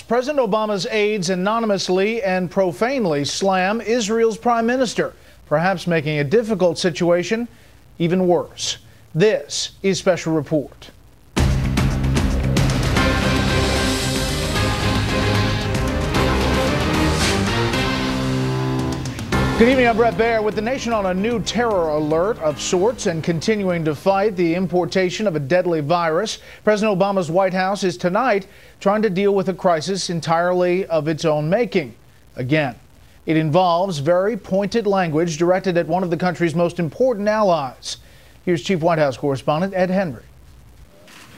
President Obama's aides anonymously and profanely slam Israel's prime minister, perhaps making a difficult situation even worse. This is Special Report. Good evening, I'm Brett Baer with the nation on a new terror alert of sorts and continuing to fight the importation of a deadly virus. President Obama's White House is tonight trying to deal with a crisis entirely of its own making. Again, it involves very pointed language directed at one of the country's most important allies. Here's Chief White House correspondent Ed Henry.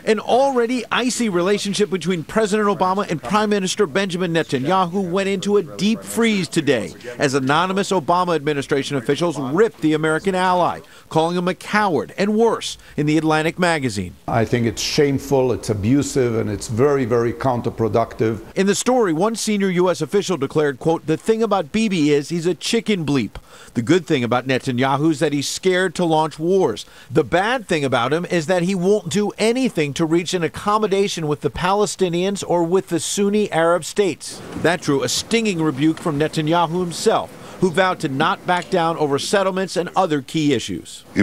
An already icy relationship between President Obama and Prime Minister Benjamin Netanyahu went into a deep freeze today as anonymous Obama administration officials ripped the American ally, calling him a coward and worse in the Atlantic magazine. I think it's shameful, it's abusive, and it's very, very counterproductive. In the story, one senior U.S. official declared, quote, "The thing about Bibi is he's a chicken bleep. The good thing about Netanyahu is that he's scared to launch wars. The bad thing about him is that he won't do anything to reach an accommodation with the Palestinians or with the Sunni Arab states." That drew a stinging rebuke from Netanyahu himself, who vowed to not back down over settlements and other key issues. Were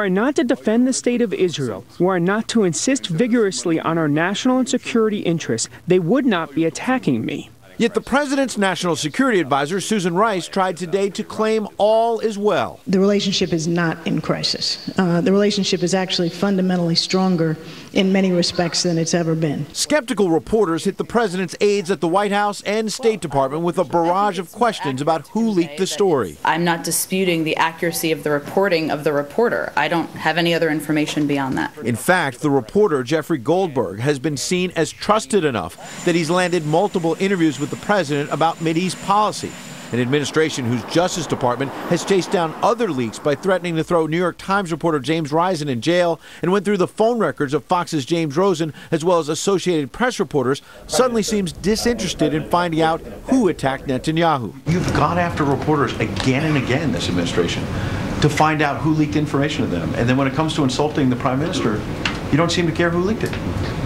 I not to defend the state of Israel, were I not to insist vigorously on our national and security interests, they would not be attacking me. Yet the president's national security advisor, Susan Rice, tried today to claim all is well. The relationship is not in crisis. The relationship is actually fundamentally stronger in many respects than it's ever been. Skeptical reporters hit the president's aides at the White House and State Department with a barrage of questions about who leaked the story. I'm not disputing the accuracy of the reporting of the reporter. I don't have any other information beyond that. In fact, the reporter, Jeffrey Goldberg, has been seen as trusted enough that he's landed multiple interviews with the president about Mideast policy, an administration whose Justice Department has chased down other leaks by threatening to throw New York Times reporter James Risen in jail, and went through the phone records of Fox's James Rosen as well as Associated Press reporters, suddenly seems disinterested in finding out who attacked Netanyahu. You've gone after reporters again and again, this administration, to find out who leaked information to them, and then when it comes to insulting the prime minister, you don't seem to care who leaked it.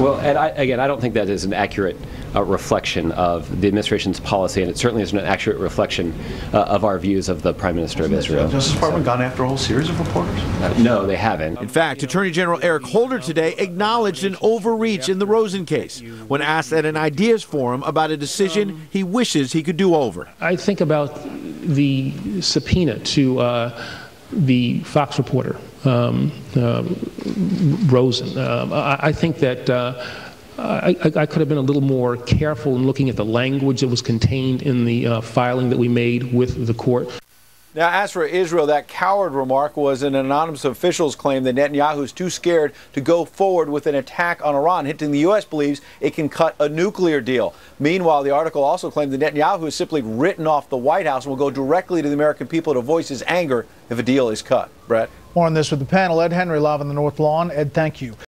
Well, and I don't think that is an accurate reflection of the administration's policy, and it certainly isn't an accurate reflection of our views of the Prime Minister of Israel. Has the Justice Department gone after a whole series of reporters? No, they haven't. In fact, Attorney General Eric Holder today acknowledged an overreach in the Rosen case when asked at an ideas forum about a decision he wishes he could do over. I think about the subpoena to the Fox reporter, Rosen. I think that I could have been a little more careful in looking at the language that was contained in the filing that we made with the court. Now, as for Israel, that coward remark was an anonymous official's claim that Netanyahu is too scared to go forward with an attack on Iran, hinting the U.S. believes it can cut a nuclear deal. Meanwhile, the article also claimed that Netanyahu has simply written off the White House and will go directly to the American people to voice his anger if a deal is cut. Brett? More on this with the panel. Ed Henry live on the North Lawn. Ed, thank you.